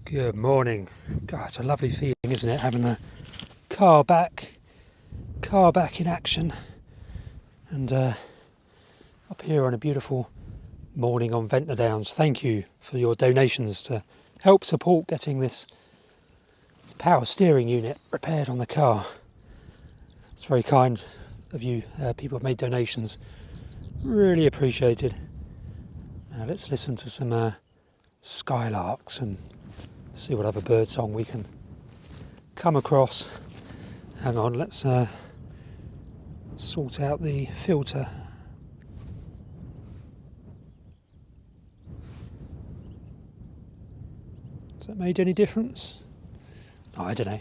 Good morning. God, it's a lovely feeling, isn't it, having the car back in action, and up here on a beautiful morning on Ventnor Downs. Thank you for your donations to help support getting this power steering unit repaired on the car. It's very kind of you. People have made donations. Really appreciated. Now let's listen to some skylarks and see what other bird song we can come across. Hang on, let's sort out the filter. Has that made any difference? Oh, I don't know.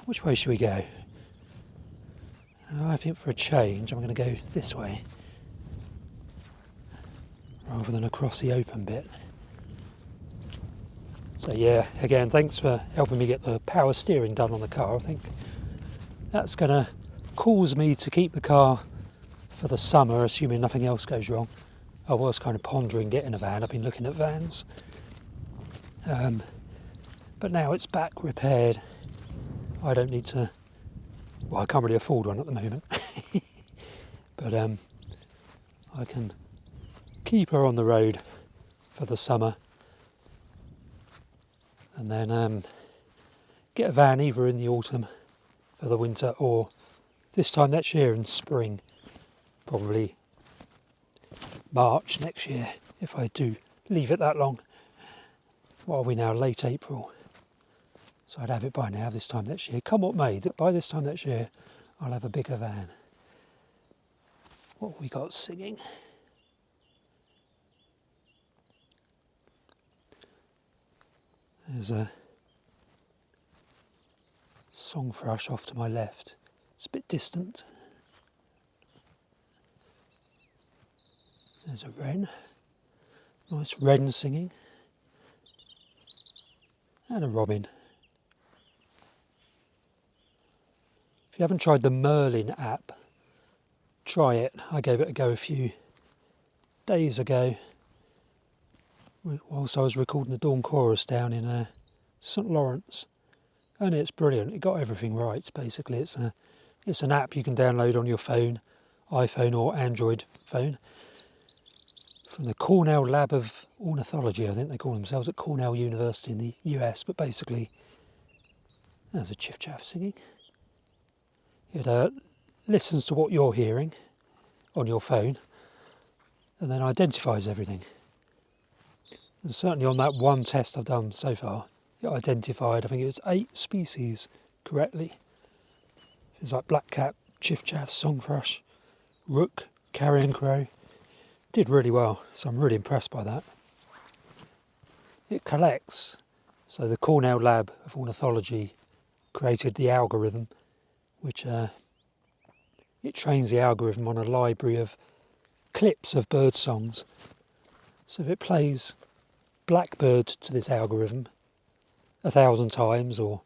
Which way should we go? I think for a change I'm going to go this way rather than across the open bit. So yeah, again, thanks for helping me get the power steering done on the car. I think that's going to cause me to keep the car for the summer, assuming nothing else goes wrong. I was kind of pondering getting a van. I've been looking at vans. But now it's back repaired. I don't need to... Well, I can't really afford one at the moment. But I can keep her on the road for the summer. And then get a van either in the autumn for the winter or this time next year in spring, probably March next year if I do leave it that long. What are we now, late April? So I'd have it by now this time next year. Come what may, by this time next year I'll have a bigger van. What have we got singing? There's a song thrush off to my left. It's a bit distant. There's a wren. Nice wren singing. And a robin. If you haven't tried the Merlin app, try it. I gave it a go a few days ago whilst I was recording the Dawn Chorus down in St Lawrence, and it's brilliant. It got everything right. Basically, it's an app you can download on your phone, iPhone or Android phone, from the Cornell Lab of Ornithology. I think they call themselves at Cornell University in the US. But basically, there's a chiff-chaff singing. It listens to what you're hearing on your phone, and then identifies everything. And certainly on that one test I've done so far, it identified, I think it was 8 species correctly. It's like blackcap, chiff-chaff, song thrush, rook, carrion crow. Did really well, so I'm really impressed by that. It collects, so the Cornell Lab of Ornithology created the algorithm, which it trains the algorithm on a library of clips of bird songs. So if it plays blackbird to this algorithm 1,000 times or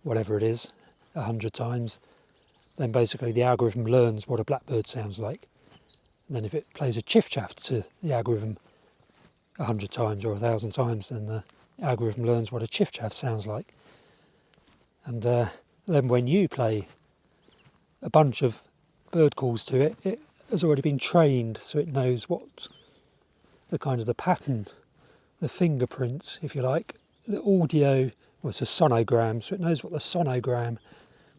whatever it is, 100 times, then basically the algorithm learns what a blackbird sounds like. And then if it plays a chiff-chaff to the algorithm 100 times or 1,000 times, then the algorithm learns what a chiff-chaff sounds like. And then when you play a bunch of bird calls to it, it has already been trained, so it knows what the kind of the pattern, the fingerprints, if you like, the audio. Well, it's a sonogram, so it knows what the sonogram,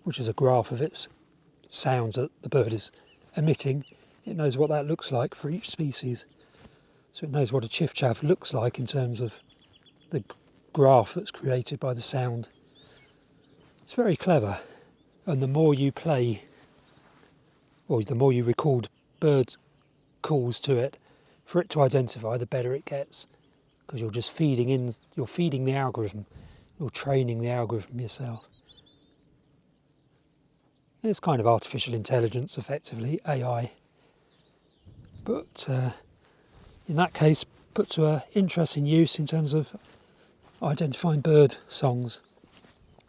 which is a graph of its sounds that the bird is emitting, it knows what that looks like for each species. So it knows what a chiff-chaff looks like in terms of the graph that's created by the sound. It's very clever, and the more you play, or the more you record bird calls to it, for it to identify, the better it gets, because you're just feeding the algorithm, you're training the algorithm yourself. It's kind of artificial intelligence, effectively, AI, but in that case put to an interesting use in terms of identifying bird songs.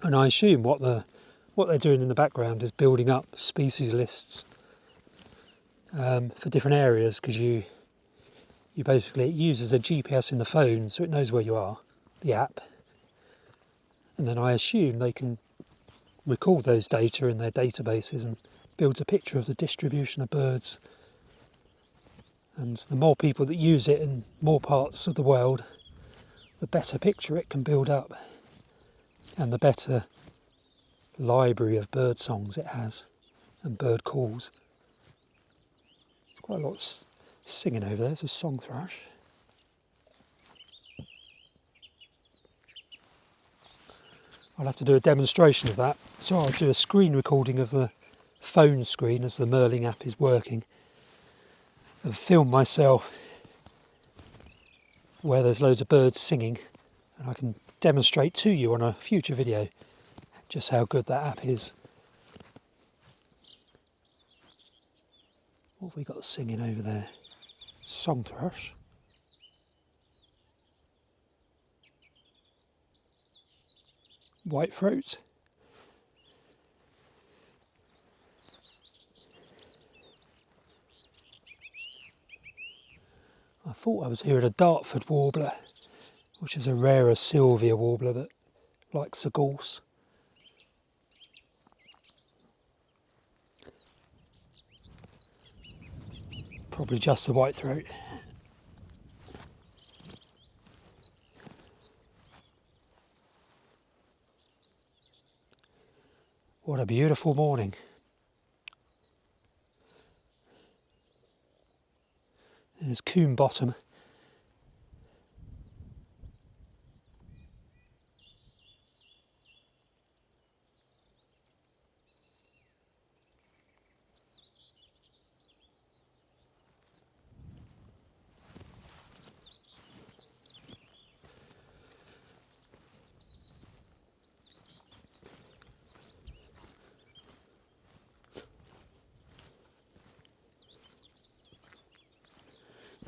And I assume what they're doing in the background is building up species lists for different areas, because you it uses a GPS in the phone, so it knows where you are, the app. And then I assume they can record those data in their databases and builds a picture of the distribution of birds. And the more people that use it in more parts of the world, the better picture it can build up, and the better library of bird songs it has and bird calls. There's quite a lot of singing over there. It's a song thrush. I'll have to do a demonstration of that. So I'll do a screen recording of the phone screen as the Merlin app is working, and film myself where there's loads of birds singing, and I can demonstrate to you on a future video just how good that app is. What have we got singing over there? Song thrush. White throat. I thought I was hearing a Dartford Wobbler, which is a rarer Sylvia warbler that likes a gorse. Probably just the white throat. What a beautiful morning. There's Coombe Bottom.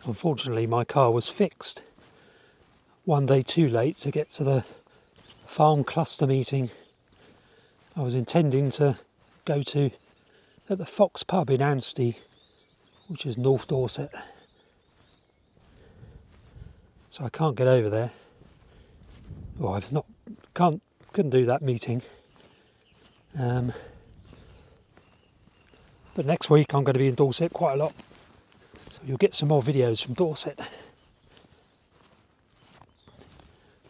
Unfortunately, my car was fixed one day too late to get to the farm cluster meeting I was intending to go to at the Fox pub in Anstey, which is North Dorset. So I can't get over there. Well, couldn't do that meeting. But next week I'm going to be in Dorset quite a lot. So you'll get some more videos from Dorset.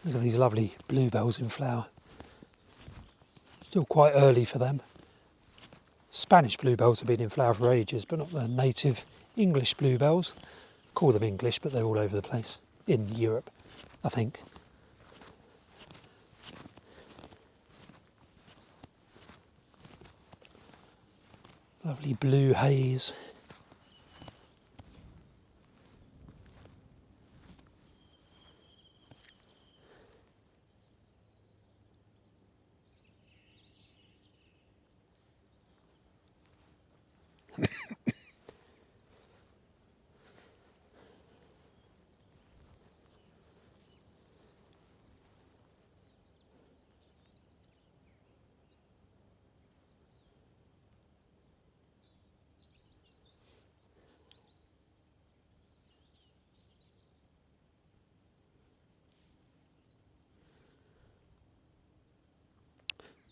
Look at these lovely bluebells in flower. Still quite early for them. Spanish bluebells have been in flower for ages, but not the native English bluebells. Call them English, but they're all over the place. In Europe, I think. Lovely blue haze.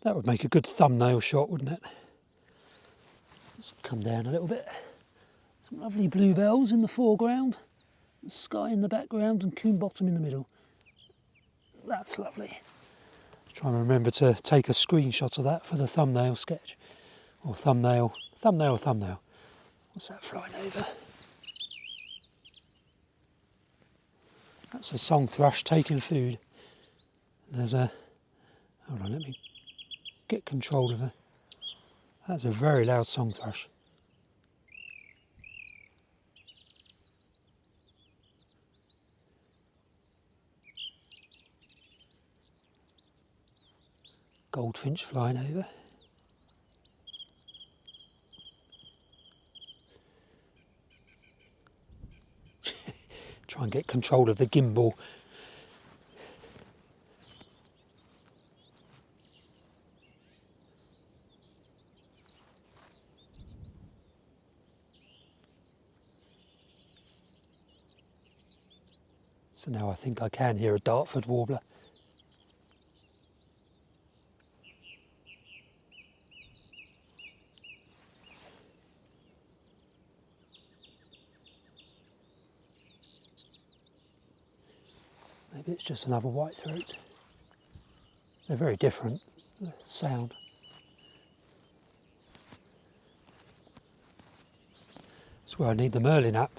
That would make a good thumbnail shot, wouldn't it? Let's come down a little bit. Some lovely bluebells in the foreground, the sky in the background, and Coombe Bottom in the middle. That's lovely. Trying to remember to take a screenshot of that for the thumbnail sketch. Or thumbnail. What's that flying over? That's a song thrush taking food. There's a... Hold on, let me get control of her. That's a very loud song thrush. Goldfinch flying over. Try and get control of the gimbal. So now I think I can hear a Dartford Wobbler. Maybe it's just another whitethroat. They're very different, the sound. That's where I need the Merlin app.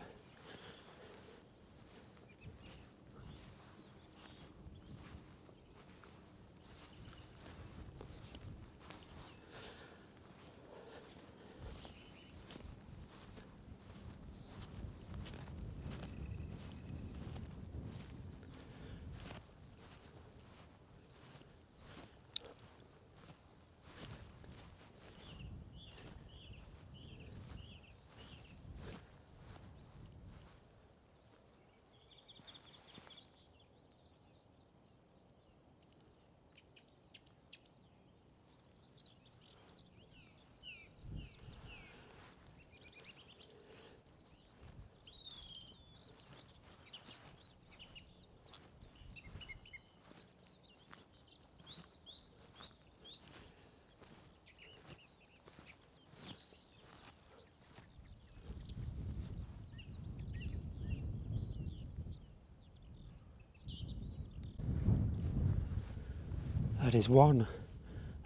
That is one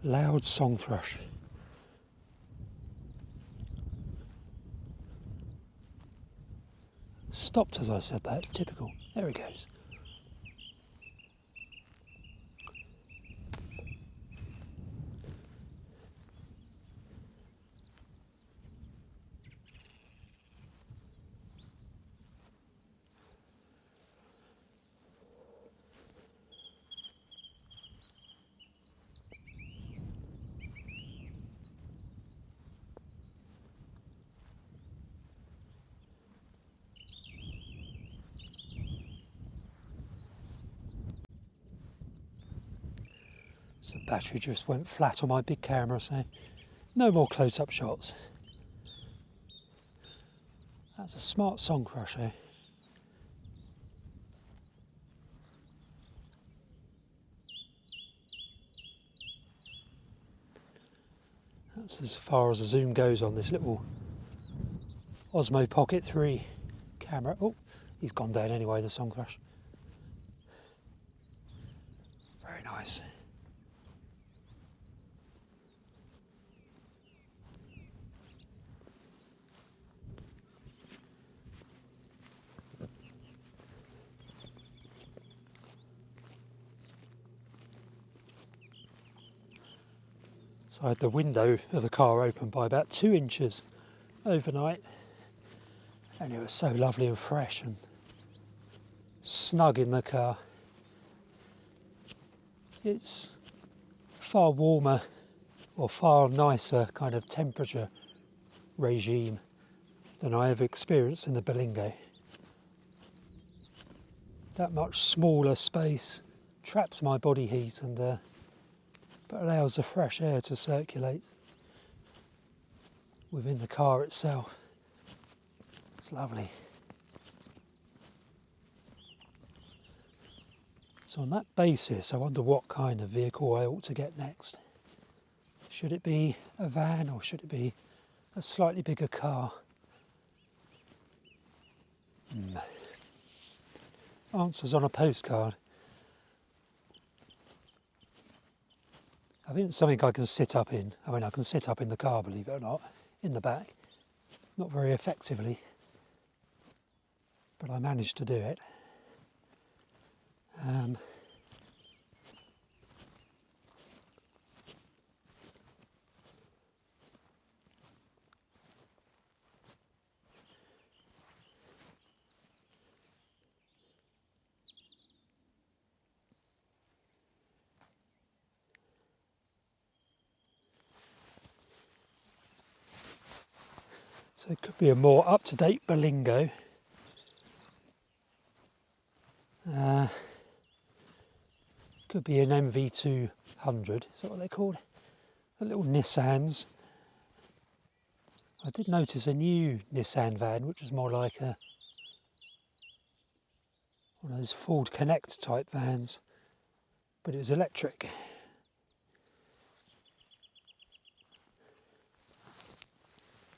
loud song thrush. Stopped as I said that, it's typical. There he goes. So the battery just went flat on my big camera, so no more close-up shots. That's a smart song thrush, eh? That's as far as the zoom goes on this little Osmo Pocket 3 camera. Oh, he's gone down anyway, the song thrush. Very nice. So I had the window of the car open by about 2 inches overnight, and it was so lovely and fresh and snug in the car. It's far warmer or far nicer kind of temperature regime than I ever experienced in the Berlingo. That much smaller space traps my body heat and but allows the fresh air to circulate within the car itself. It's lovely. So on that basis, I wonder what kind of vehicle I ought to get next. Should it be a van or should it be a slightly bigger car? Answers on a postcard. I think it's something I can sit up in. I mean, I can sit up in the car, believe it or not, in the back. Not very effectively, but I managed to do it. So it could be a more up-to-date Berlingo. Could be an MV200, is that what they're called? The little Nissans. I did notice a new Nissan van, which was more like a one of those Ford Connect type vans, but it was electric.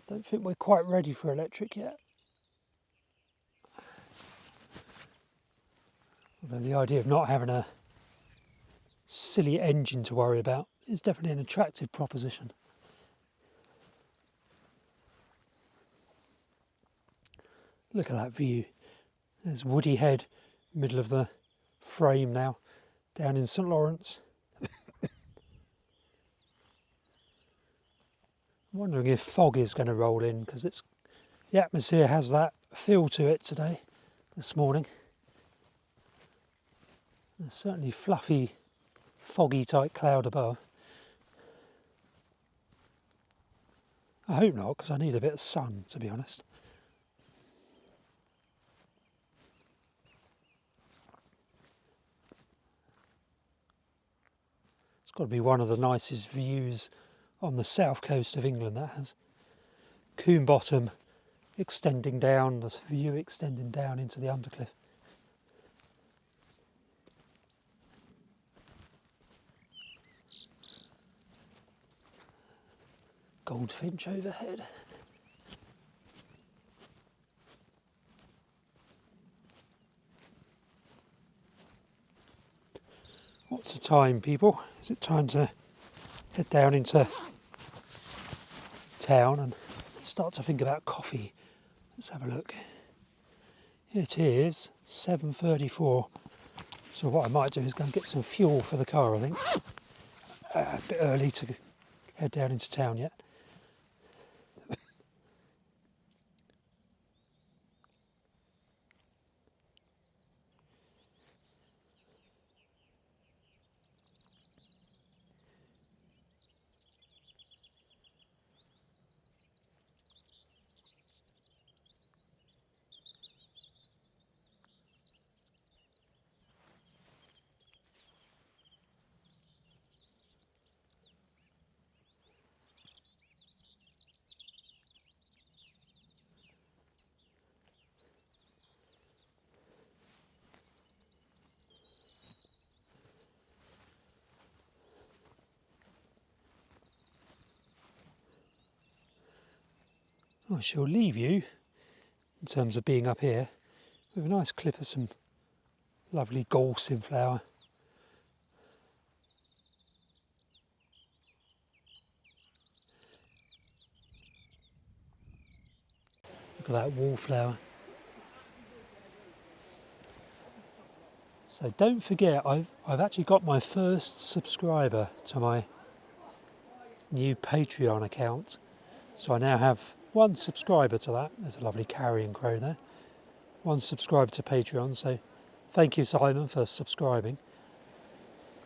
Don't think we're quite ready for electric yet. Although the idea of not having a silly engine to worry about is definitely an attractive proposition. Look at that view. There's Woody Head, middle of the frame now, down in St Lawrence. I'm wondering if fog is going to roll in, because the atmosphere has that feel to it today, this morning. There's certainly fluffy, foggy type cloud above. I hope not, because I need a bit of sun, to be honest. It's got to be one of the nicest views on the south coast of England, that has. Coombe Bottom extending down, the view extending down into the Undercliff. Goldfinch overhead. What's the time, people? Is it time to head down into town and start to think about coffee? Let's have a look. It is 7:34, so what I might do is go and get some fuel for the car, I think. A bit early to head down into town yet. I shall leave you, in terms of being up here, with a nice clip of some lovely gorse in flower. Look at that wallflower. So don't forget, I've actually got my first subscriber to my new Patreon account. So I now have one subscriber to that. There's a lovely carrion crow there. One subscriber to Patreon, so thank you, Simon, for subscribing.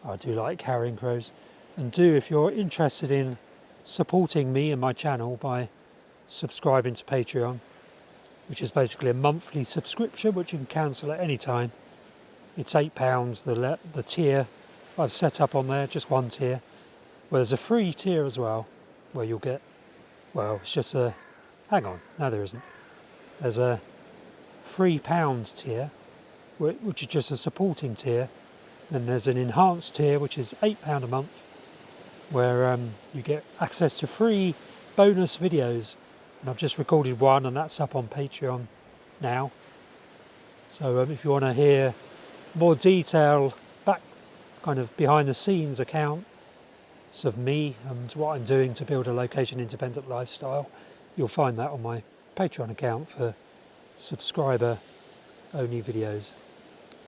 I do like carrion crows. And do, if you're interested in supporting me and my channel by subscribing to Patreon, which is basically a monthly subscription which you can cancel at any time. It's £8, the tier I've set up on there, just one tier. Well, there's a free tier as well, where you'll get, well, it's just a, hang on, no there isn't. There's a £3 tier, which is just a supporting tier. Then there's an enhanced tier, which is £8 a month, where you get access to free bonus videos. And I've just recorded one, and that's up on Patreon now. So if you want to hear more detail, back kind of behind the scenes accounts of me and what I'm doing to build a location independent lifestyle, you'll find that on my Patreon account for subscriber only videos.